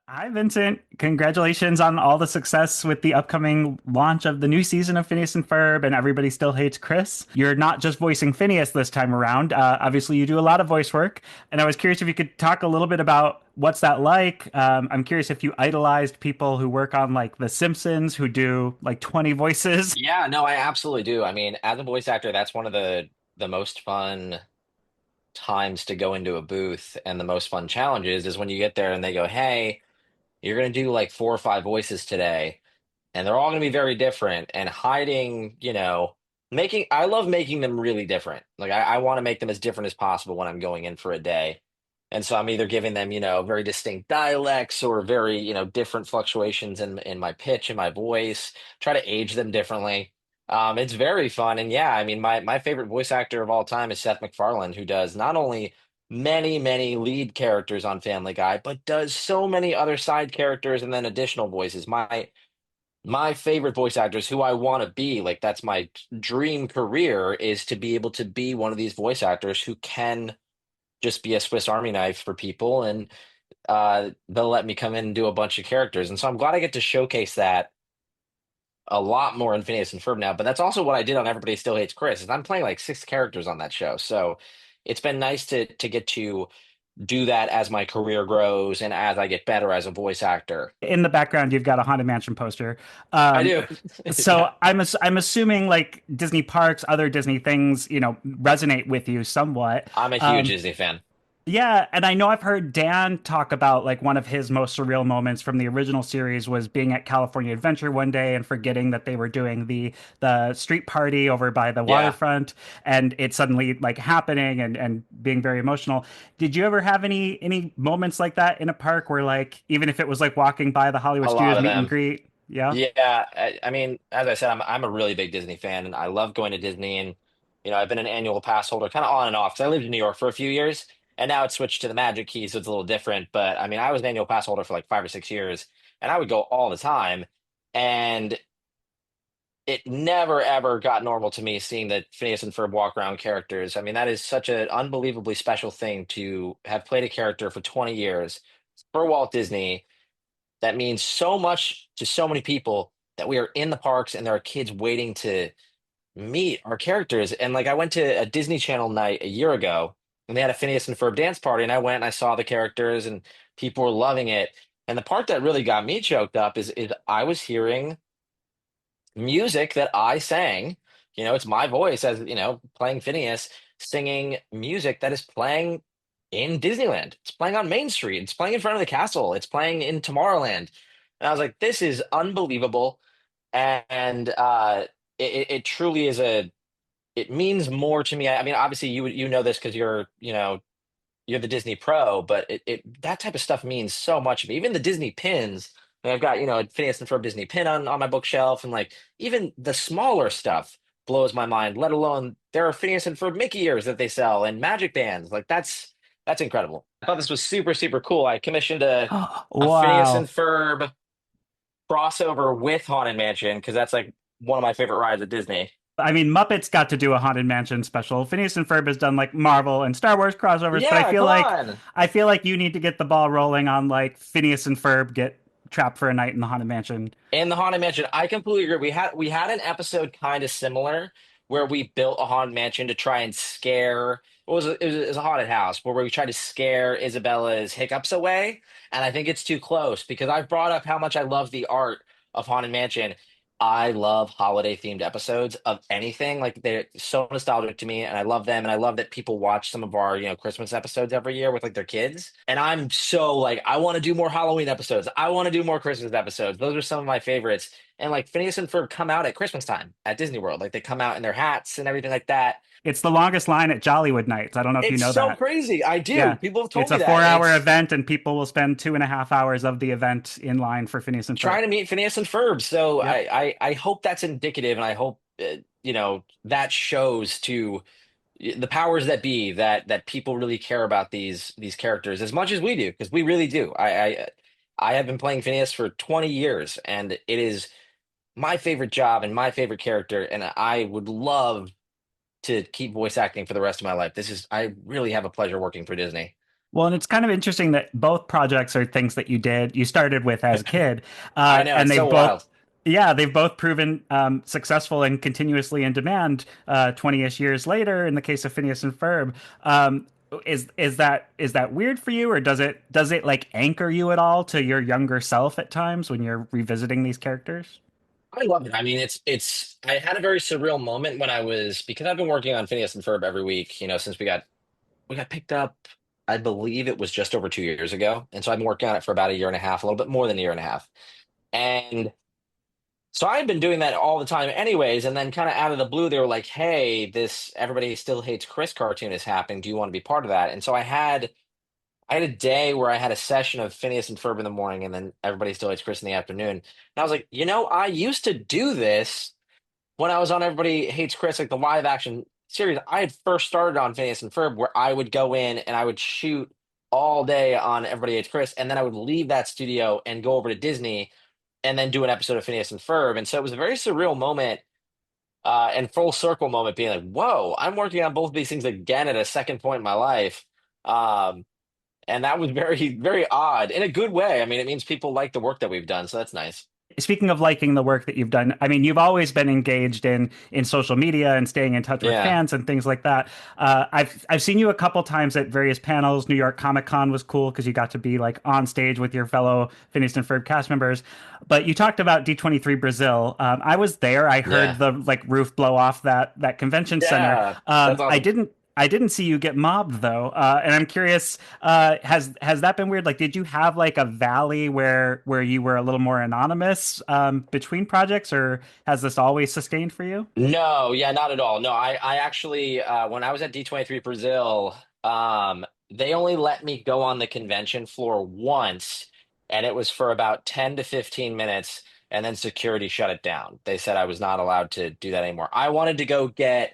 Hi, Vincent. Congratulations on all the success with the upcoming launch of the new season of Phineas and Ferb, and Everybody Still Hates Chris. You're not just voicing Phineas this time around. Obviously, you do a lot of voice work, and I was curious if you could talk a little bit about what's that like. I'm curious if you idolized people who work on like The Simpsons, who do like 20 voices. Yeah, no, I absolutely do. I mean, as a voice actor, that's one of the most fun times to go into a booth and the most fun challenges is when you get there and they go, "Hey, you're going to do like four or five voices today, and they're all going to be very different." And hiding, making I love making them really different. Like I want to make them as different as possible when I'm going in for a day. And so I'm either giving them, very distinct dialects or very, different fluctuations in my pitch and my voice, try to age them differently. It's very fun. And yeah, I mean, my favorite voice actor of all time is Seth MacFarlane, who does not only many, many lead characters on Family Guy, but does so many other side characters and then additional voices. My favorite voice actors who I want to be, like that's my dream career, is to be able to be one of these voice actors who can just be a Swiss Army knife for people, and they'll let me come in and do a bunch of characters. And so I'm glad I get to showcase that a lot more in Phineas and Ferb now. But that's also what I did on Everybody Still Hates Chris, is I'm playing like six characters on that show. So it's been nice to get to do that as my career grows and as I get better as a voice actor. In the background, you've got a Haunted Mansion poster. I Um, do. so Yeah, I'm assuming like Disney parks, other Disney things, resonate with you somewhat. I'm a huge Um, Disney fan. Yeah, and I know I've heard Dan talk about like one of his most surreal moments from the original series was being at California Adventure one day and forgetting that they were doing the street party over by the Yeah, waterfront and it suddenly like happening and being very emotional. Did you ever have any moments like that in a park where like even if it was like walking by the Hollywood a lot Studios of meet and them. greet? Yeah. Yeah, I mean, as I said, I'm a really big Disney fan, and I love going to Disney. And I've been an annual pass holder, kind of on and off. Because I lived in New York for a few years, and now it's switched to the Magic Key, so it's a little different. But I mean, I was an annual pass holder for like 5 or 6 years, and I would go all the time. And it never ever got normal to me seeing the Phineas and Ferb walk around characters. I mean, that is such an unbelievably special thing to have played a character for 20 years for Walt Disney. That means so much to so many people that we are in the parks and there are kids waiting to meet our characters. And like I went to a Disney Channel night a year ago and they had a Phineas and Ferb dance party and I went and I saw the characters and people were loving it. And the part that really got me choked up is I was hearing music that I sang. It's my voice as, playing Phineas, singing music that is playing in Disneyland. It's playing on Main Street. It's playing in front of the castle. It's playing in Tomorrowland. And I was like, this is unbelievable. And it truly is it means more to me. I mean, obviously you know this because you're the Disney pro, but it that type of stuff means so much to me. Even the Disney pins. Like I've got, a Phineas and Ferb Disney pin on my bookshelf, and like even the smaller stuff blows my mind, let alone there are Phineas and Ferb Mickey ears that they sell and magic bands. Like that's incredible. I thought this was super, super cool. I commissioned a Phineas and Wow. Ferb crossover with Haunted Mansion because that's like one of my favorite rides at Disney. I mean, Muppets got to do a Haunted Mansion special. Phineas and Ferb has done like Marvel and Star Wars crossovers, but Yeah, come on. I feel like you need to get the ball rolling on like Phineas and Ferb get trapped for a night in the Haunted Mansion. In the Haunted Mansion, I completely agree. We had an episode kind of similar where we built a haunted mansion to try and scare. It was a haunted house where we tried to scare Isabella's hiccups away, and I think it's too close because I've brought up how much I love the art of Haunted Mansion. I love holiday themed episodes of anything. Like they're so nostalgic to me, and I love them. And I love that people watch some of our, Christmas episodes every year with like their kids. And I'm so like, I want to do more Halloween episodes. I want to do more Christmas episodes. Those are some of my favorites. And like Phineas and Ferb come out at Christmas time at Disney World. Like they come out in their hats and everything like that. It's the longest line at Jollywood Nights. I don't know if you It's know so that. crazy. I do. Yeah. People have told It's me a that, four and hour it's event, and people will spend 2.5 hours of the event in line for Phineas and Ferb. trying to meet Phineas and Ferb. So Yep. I hope that's indicative, and I hope that shows to the powers that be that people really care about these characters as much as we do, because we really do. I have been playing Phineas for 20 years, and it is my favorite job and my favorite character, and I would love to keep voice acting for the rest of my life. I really have a pleasure working for Disney. Well, and it's kind of interesting that both projects are things that you started with as a kid, I know and it's they've so both, wild. yeah, they've both proven successful and continuously in demand 20-ish years later. In the case of Phineas and Ferb, um, is that weird for you, or does it like anchor you at all to your younger self at times when you're revisiting these characters? I love it. I mean, it's. I had a very surreal moment when I was because I've been working on Phineas and Ferb every week, since we got picked up. I believe it was just over 2 years ago, and so I've been working on it for about a year and a half, a little bit more than a year and a half, and so I've been doing that all the time, anyways. And then, kind of out of the blue, they were like, "Hey, this Everybody Still Hates Chris cartoon is happening. Do you want to be part of that?" And so I had a day where I had a session of Phineas and Ferb in the morning, and then Everybody Still Hates Chris in the afternoon. And I was like, I used to do this when I was on Everybody Hates Chris, like the live action series. I had first started on Phineas and Ferb, where I would go in and I would shoot all day on Everybody Hates Chris, and then I would leave that studio and go over to Disney and then do an episode of Phineas and Ferb. And so it was a very surreal moment, and full circle moment, being like, "Whoa, I'm working on both of these things again at a second point in my life." Um, and that was very, very odd in a good way. I mean, it means people like the work that we've done, so that's nice. Speaking of liking the work that you've done, I mean, you've always been engaged in social media and staying in touch with Yeah, fans and things like that. I've seen you a couple times at various panels. New York Comic Con was cool because you got to be like on stage with your fellow Phineas and Ferb cast members. But you talked about D23 Brazil. I was there. I heard yeah, the like roof blow off that convention center. yeah. That's I awesome. didn't see you get mobbed though, and I'm curious. Has that been weird? Like, did you have like a valley where you were a little more anonymous between projects, or has this always sustained for you? No, yeah, not at all. No, I actually, when I was at D23 Brazil, they only let me go on the convention floor once, and it was for about 10 to 15 minutes, and then security shut it down. They said I was not allowed to do that anymore. I wanted to go get,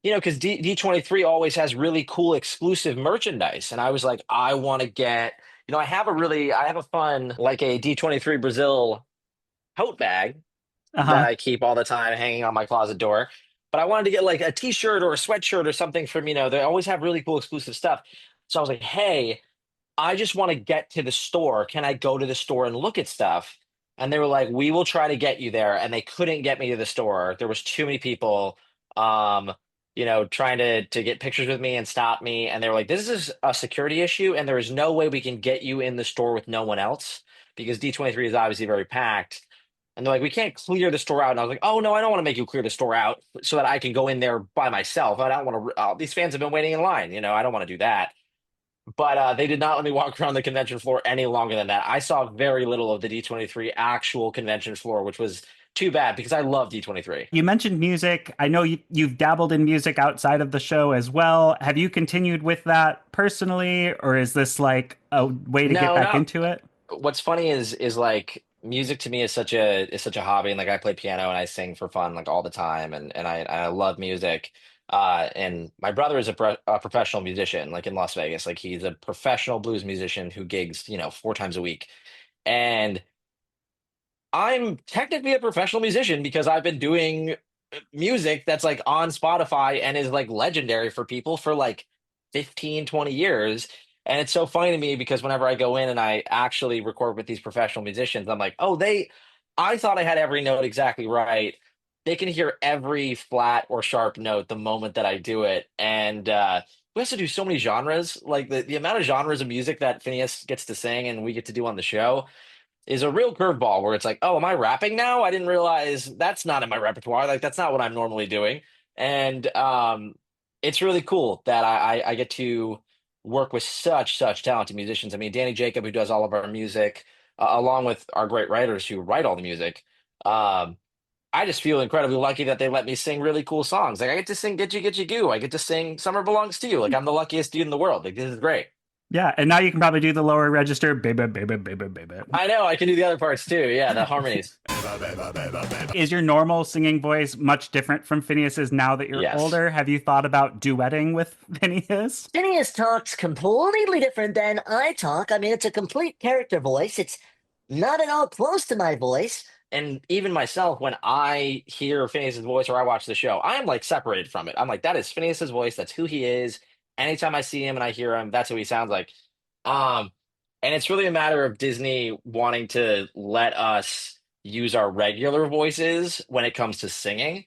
because D23 always has really cool exclusive merchandise, and I was like, I want to get, I have a fun, like a D23 Brazil tote bag that Uh-huh. I keep all the time hanging on my closet door. But I wanted to get like a t-shirt or a sweatshirt or something from, they always have really cool exclusive stuff. So I was like, hey, I just want to get to the store. Can I go to the store and look at stuff? And they were like, we will try to get you there. And they couldn't get me to the store. There was too many people, um, trying to get pictures with me and stop me. And they were like, this is a security issue, and there is no way we can get you in the store with no one else because D23 is obviously very packed. And they're like, we can't clear the store out. And I was like, oh no, I don't want to make you clear the store out so that I can go in there by myself. I don't want to. These fans have been waiting in line. I don't want to do that. But they did not let me walk around the convention floor any longer than that. I saw very little of the D23 actual convention floor, which was too bad because I love D23. You mentioned music. I know you've dabbled in music outside of the show as well. Have you continued with that personally, or is this like a way to get No, back no. into it? What's funny is like music to me is such a hobby, and like I play piano and I sing for fun like all the time, and I love music. And my brother is a professional musician, like in Las Vegas. Like he's a professional blues musician who gigs, 4 times a week. And I'm technically a professional musician because I've been doing music that's like on Spotify and is like legendary for people for like 15, 20 years. And it's so funny to me because whenever I go in and I actually record with these professional musicians, I'm like, oh, I thought I had every note exactly right. They can hear every flat or sharp note the moment that I do it. And we also do so many genres, like the amount of genres of music that Phineas gets to sing and we get to do on the show is a real curveball where it's like, oh, am I rapping now? I didn't realize that's not in my repertoire. Like that's not what I'm normally doing. And it's really cool that I get to work with such talented musicians. I mean, Danny Jacob, who does all of our music, along with our great writers who write all the music. Um, I just feel incredibly lucky that they let me sing really cool songs. Like I get to sing "Get You Get You Goo." I get to sing "Summer Belongs to You." Like I'm the luckiest dude in the world. Like this is great. Yeah, and now you can probably do the lower register, baby, baby, baby, baby. I know I can do the other parts too. Yeah, the harmonies. Is your normal singing voice much different from Phineas's now that you're Yes. older? Have you thought about duetting with Phineas? Phineas talks completely different than I talk. I mean, it's a complete character voice. It's not at all close to my voice. And even myself, when I hear Phineas's voice or I watch the show, I'm like separated from it. I'm like, that is Phineas's voice. That's who he is. anytime I see him and I hear him, that's who he sounds like. Um, and it's really a matter of Disney wanting to let us use our regular voices when it comes to singing.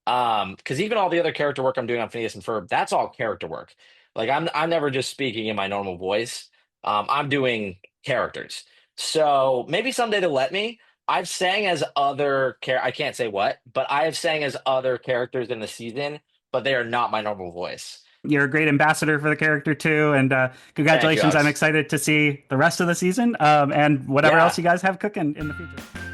Because even all the other character work I'm doing on Phineas and Ferb, that's all character work. Like I'm never just speaking in my normal voice. I'm doing characters. So maybe someday to let me. I've sang as I can't say what, but I have sang as other characters in the season, but they are not my normal voice. You're a great ambassador for the character too, and Thank you, congratulations. I'm Alex. excited to see the rest of the season and whatever else Yeah. you guys have cooking in the future.